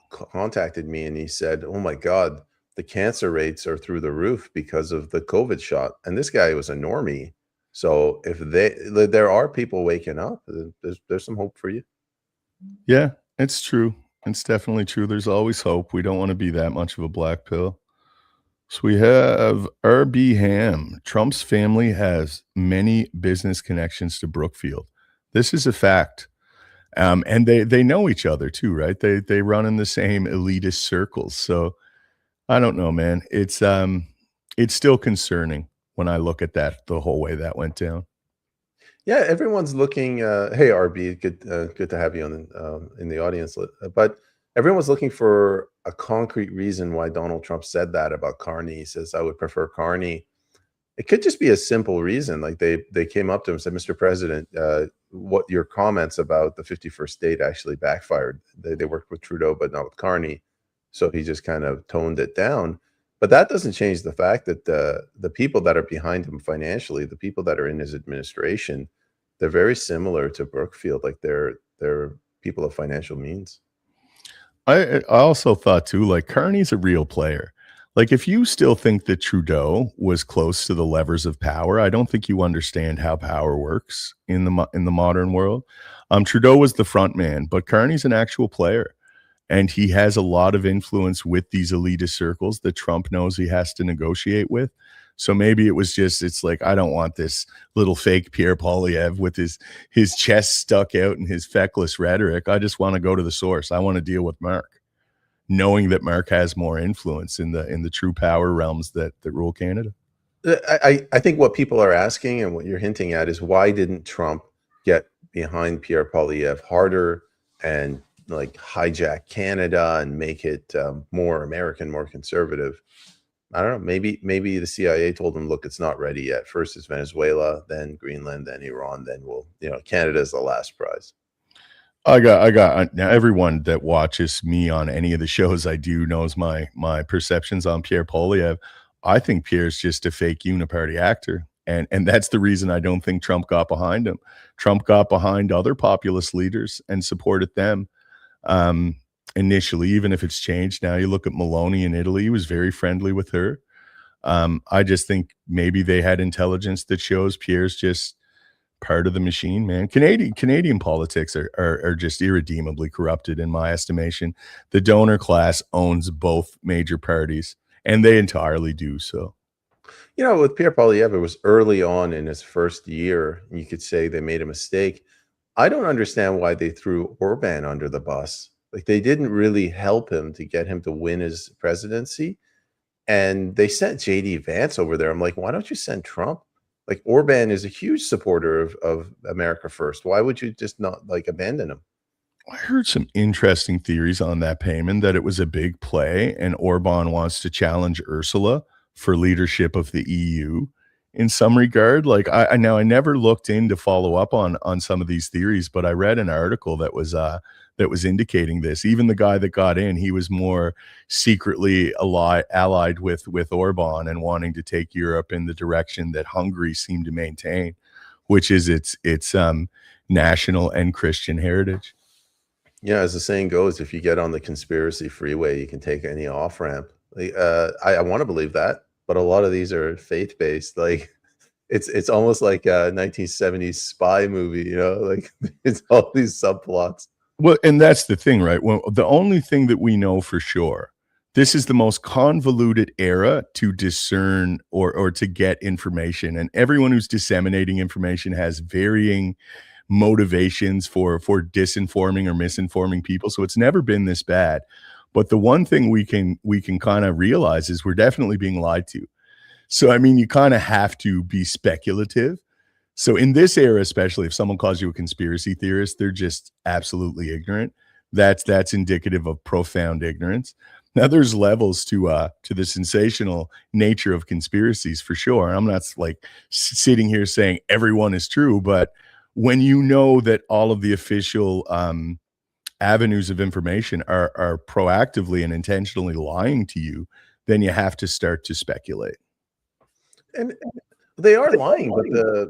contacted me and he said, "Oh my God, the cancer rates are through the roof because of the COVID shot." And this guy was a normie. So if there are people waking up, there's some hope for you. Yeah, it's true. It's definitely true. There's always hope. We don't want to be that much of a black pill. So we have RB Ham. Trump's family has many business connections to Brookfield. This is a fact. And they know each other too, right? They run in the same elitist circles. So I don't know, man. It's still concerning when I look at that, the whole way that went down. Yeah, everyone's looking. Hey, RB, good to have you on in the audience. But everyone's looking for a concrete reason why Donald Trump said that about Carney. He says, "I would prefer Carney." It could just be a simple reason. Like they came up to him and said, "Mr. President, what your comments about the 51st state actually backfired. They worked with Trudeau, but not with Carney." So he just kind of toned it down. But that doesn't change the fact that the people that are behind him financially, the people that are in his administration, they're very similar to Brookfield. Like they're people of financial means. I also thought too, like Carney's a real player. Like if you still think that Trudeau was close to the levers of power, I don't think you understand how power works in the modern world. Trudeau was the front man, but Carney's an actual player. And he has a lot of influence with these elitist circles that Trump knows he has to negotiate with. So maybe it was just, it's like, I don't want this little fake Pierre Poilievre with his chest stuck out and his feckless rhetoric. I just want to go to the source. I want to deal with Mark, knowing that Mark has more influence in the true power realms that rule Canada. I think what people are asking and what you're hinting at is why didn't Trump get behind Pierre Poilievre harder and like hijack Canada and make it more American, more conservative. I don't know. Maybe the CIA told them, look, it's not ready yet. First it's Venezuela, then Greenland, then Iran, then Canada is the last prize. I got now everyone that watches me on any of the shows I do knows my perceptions on Pierre Poilievre. I think Pierre's just a fake uniparty actor. And that's the reason I don't think Trump got behind him. Trump got behind other populist leaders and supported them initially, even if it's changed now. You look at Meloni in Italy, he was very friendly with her. I just think maybe they had intelligence that shows Pierre's just part of the machine, man. Canadian politics are just irredeemably corrupted in my estimation. The donor class owns both major parties, and they entirely do so. With Pierre Poilievre, it was early on in his first year. You could say they made a mistake. I don't understand why they threw Orban under the bus. Like, they didn't really help him to get him to win his presidency. And they sent JD Vance over there. I'm like, why don't you send Trump? Like, Orban is a huge supporter of America First. Why would you just not abandon him? I heard some interesting theories on that, Peyman, that it was a big play and Orban wants to challenge Ursula for leadership of the EU in some regard. Like, I never looked in to follow up on some of these theories, but I read an article that was indicating this. Even the guy that got in, he was more secretly allied with Orban and wanting to take Europe in the direction that Hungary seemed to maintain, which is its national and Christian heritage. Yeah, as the saying goes, if you get on the conspiracy freeway, you can take any off ramp. I want to believe that, but a lot of these are faith based. Like, it's almost like a 1970s spy movie. Like, it's all these subplots. Well, and that's the thing, right? Well, the only thing that we know for sure, this is the most convoluted era to discern or to get information, and everyone who's disseminating information has varying motivations for disinforming or misinforming people. So it's never been this bad. But the one thing we can kind of realize is we're definitely being lied to. So, I mean, you kind of have to be speculative. So in this era, especially, if someone calls you a conspiracy theorist, they're just absolutely ignorant. That's indicative of profound ignorance. Now, there's levels to the sensational nature of conspiracies for sure. I'm not like sitting here saying everyone is true, but when you know that all of the official avenues of information are proactively and intentionally lying to you, then you have to start to speculate. And they are lying, but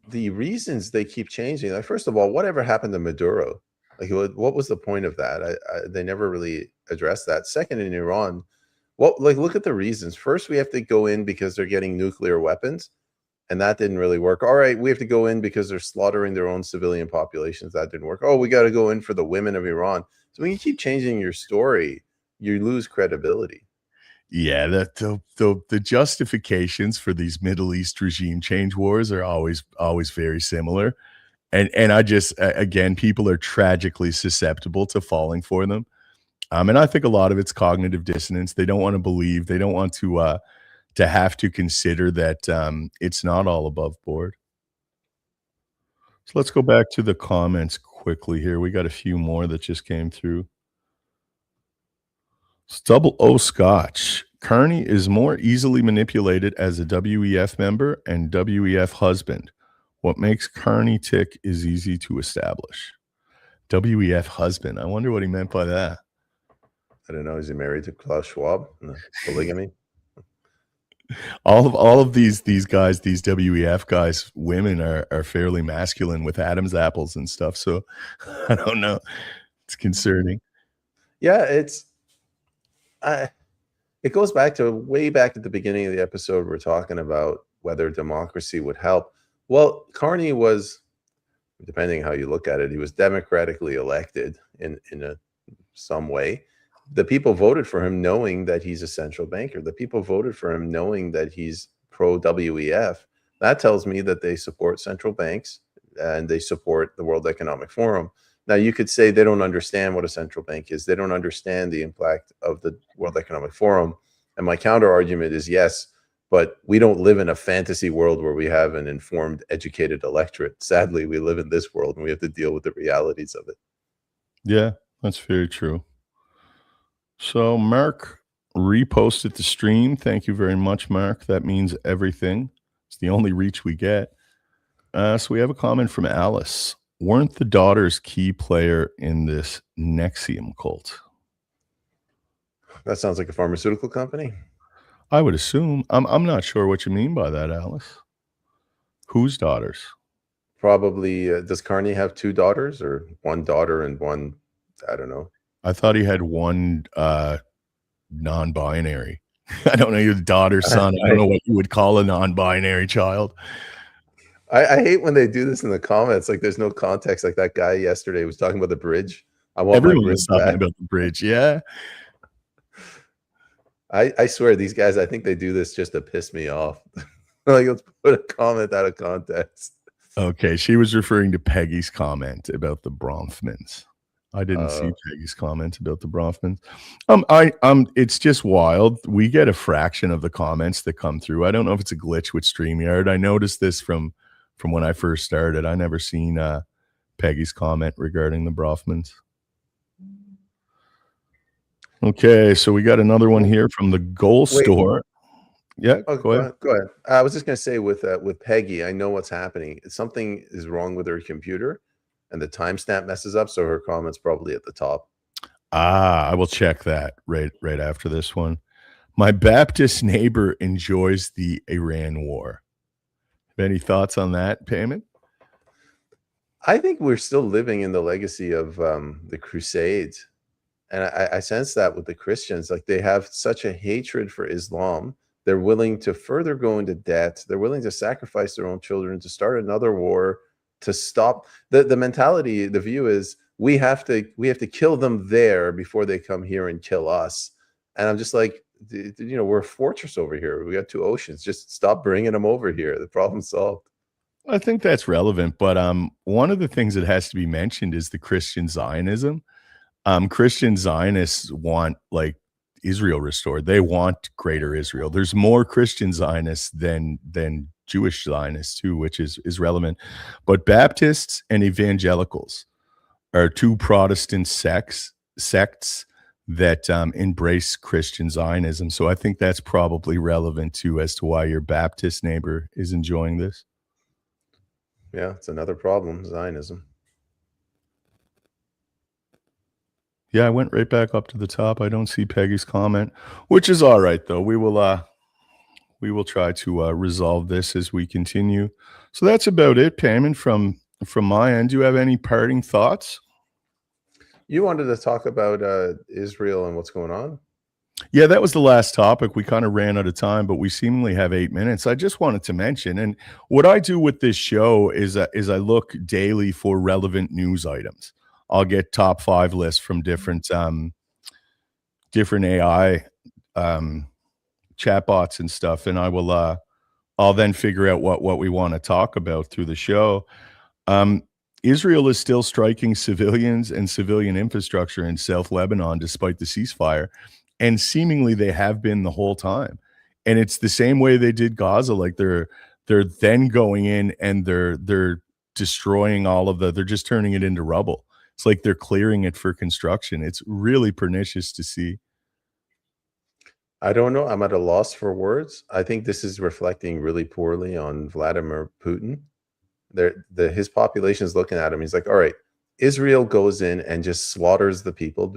the reasons they keep changing. Like, first of all, whatever happened to Maduro? Like, what was the point of that? They never really addressed that. Second, in Iran, look at the reasons. First, we have to go in because they're getting nuclear weapons, and that didn't really work. All right, we have to go in because they're slaughtering their own civilian populations. That didn't work. Oh, we got to go in for the women of Iran. So when you keep changing your story, you lose credibility. Yeah, the justifications for these Middle East regime change wars are always very similar. And I just, again, people are tragically susceptible to falling for them. And I think a lot of it's cognitive dissonance. They don't want to believe, they don't want to have to consider that it's not all above board. So let's go back to the comments quickly here. We got a few more that just came through. It's Double O Scotch. Carney is more easily manipulated as a WEF member and WEF husband. What makes Carney tick is easy to establish. WEF husband. I wonder what he meant by that. I don't know. Is he married to Klaus Schwab? Polygamy? All of these guys, these WEF guys, women are fairly masculine with Adam's apples and stuff. So I don't know. It's concerning. Yeah, it goes back to way back at the beginning of the episode. We're talking about whether democracy would help. Well, Carney was, depending how you look at it, he was democratically elected in some way. The people voted for him knowing that he's a central banker. The people voted for him knowing that he's pro-WEF. That tells me that they support central banks and they support the World Economic Forum. Now, you could say they don't understand what a central bank is. They don't understand the impact of the World Economic Forum. And my counter argument is yes, but we don't live in a fantasy world where we have an informed, educated electorate. Sadly, we live in this world and we have to deal with the realities of it. Yeah, That's very true. So Mark reposted the stream. Thank you very much, Mark. That means everything. It's the only reach we get. So we have a comment from Alice. Weren't the daughters key player in this Nexium cult? That sounds like a pharmaceutical company. I would assume. I'm not sure what you mean by that, Alice. Whose daughters? Probably. Does Carney have two daughters, or one daughter and one? I don't know. I thought he had one non-binary. I don't know your daughter, son. I don't know what you would call a non-binary child. I hate when they do this in the comments. Like, there's no context. Like that guy yesterday was talking about the bridge. I want Everyone my bridge was talking back. about the bridge. Yeah. I swear these guys, I think they do this just to piss me off. Like, let's put a comment out of context. Okay, she was referring to Peggy's comment about the Bronfmans. I didn't see Peggy's comment about the Bronfmans. It's just wild. We get a fraction of the comments that come through. I don't know if it's a glitch with StreamYard. I noticed this from when I first started. I never seen Peggy's comment regarding the Bronfmans. Okay, so we got another one here from the Goal Store. Yeah, go ahead. Go ahead. I was just going to say with Peggy, I know what's happening. Something is wrong with her computer, and the timestamp messes up, so her comment's probably at the top. I will check that right after this one. My Baptist neighbor enjoys the Iran war. Any thoughts on that, Peyman? I think we're still living in the legacy of the Crusades. And I sense that with the Christians. Like, they have such a hatred for Islam. They're willing to further go into debt. They're willing to sacrifice their own children to start another war, to stop. The mentality, the view is we have to kill them there before they come here and kill us. And I'm just like, we're a fortress over here. We got two oceans. Just stop bringing them over here. The problem's solved. I think that's relevant. But one of the things that has to be mentioned is the Christian Zionism. Christian Zionists want like Israel restored. They want greater Israel. There's more Christian Zionists than Jewish Zionists too, which is relevant. But Baptists and evangelicals are two Protestant sects that embrace Christian Zionism. So I think that's probably relevant too as to why your Baptist neighbor is enjoying this. Yeah, it's another problem, Zionism. Yeah, I went right back up to the top. I don't see Peggy's comment, which is all right though. We will try to resolve this as we continue. So that's about it, Peyman, from my end. Do you have any parting thoughts? You wanted to talk about Israel and what's going on? Yeah, that was the last topic. We kind of ran out of time, but we seemingly have 8 minutes. I just wanted to mention, and what I do with this show is I look daily for relevant news items. I'll get top 5 lists from different AI chatbots and stuff, and I'll then figure out what we want to talk about through the show. Israel is still striking civilians and civilian infrastructure in South Lebanon despite the ceasefire, and seemingly they have been the whole time. And it's the same way they did Gaza. Like they're then going in and they're destroying all of they're just turning it into rubble. It's like they're clearing it for construction. It's really pernicious to see. I don't know. I'm at a loss for words. I think this is reflecting really poorly on Vladimir Putin. His population is looking at him. He's like, all right, Israel goes in and just slaughters the people,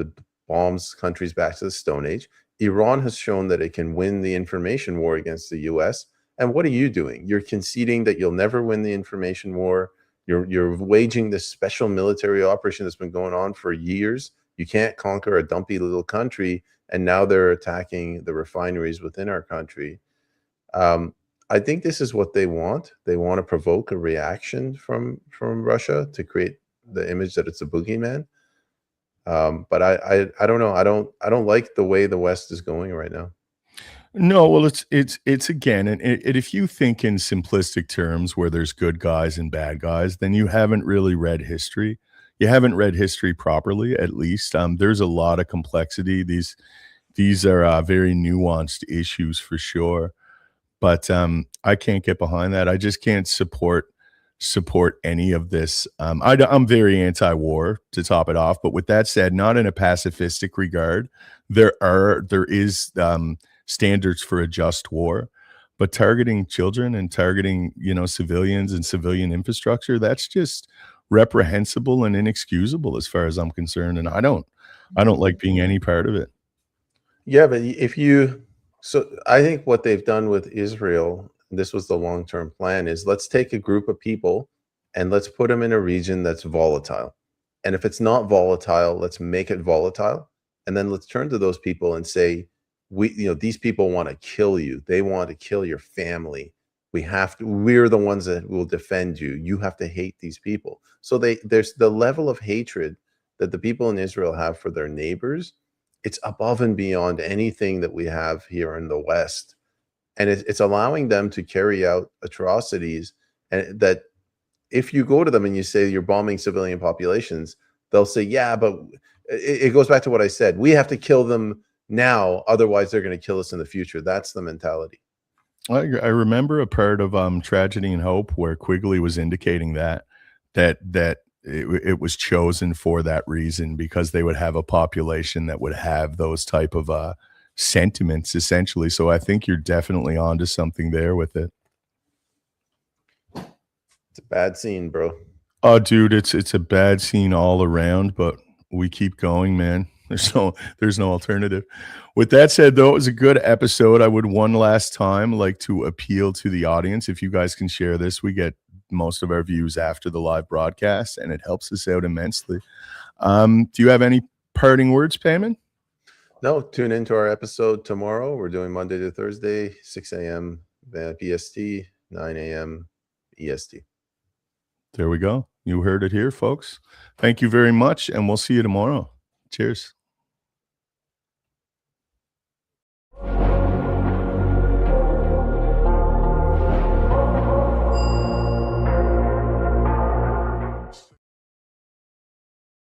bombs countries back to the Stone Age. Iran has shown that it can win the information war against the US. And what are you doing? You're conceding that you'll never win the information war. You're waging this special military operation that's been going on for years. You can't conquer a dumpy little country, and now they're attacking the refineries within our country. I think this is what they want. They want to provoke a reaction from Russia to create the image that it's a boogeyman. But I don't know. I don't like the way the West is going right now. No, well, it's again, and if you think in simplistic terms where there's good guys and bad guys, then you haven't really read history. You haven't read history properly, at least. There's a lot of complexity. These are very nuanced issues for sure. But I can't get behind that. I just can't support support any of this. I'm very anti-war, to top it off, but with that said, not in a pacifistic regard. There is standards for a just war, but targeting children and targeting, civilians and civilian infrastructure, that's just reprehensible and inexcusable as far as I'm concerned. And I don't like being any part of it. Yeah, but so I think what they've done with Israel, this was the long-term plan, is let's take a group of people and let's put them in a region that's volatile. And if it's not volatile, let's make it volatile. And then let's turn to those people and say, these people want to kill you. They want to kill your family. We're the ones that will defend you. You have to hate these people. So there's the level of hatred that the people in Israel have for their neighbors. It's above and beyond anything that we have here in the West. And it's allowing them to carry out atrocities. And that if you go to them and you say you're bombing civilian populations, they'll say, yeah, but it goes back to what I said. We have to kill them now, otherwise they're going to kill us in the future. That's the mentality. I remember a part of Tragedy and Hope where Quigley was indicating that it was chosen for that reason, because they would have a population that would have those type of sentiments, essentially. So I think you're definitely onto something there with it. It's a bad scene, bro. Oh, dude, it's a bad scene all around, but we keep going, man. There's no alternative. With that said, though, it was a good episode. I would one last time like to appeal to the audience. If you guys can share this, we get most of our views after the live broadcast, and it helps us out immensely. Do you have any parting words, Peyman? No, tune into our episode tomorrow. We're doing Monday to Thursday, 6 a.m. BST, 9 a.m. EST. There we go. You heard it here, folks. Thank you very much, and we'll see you tomorrow. Cheers.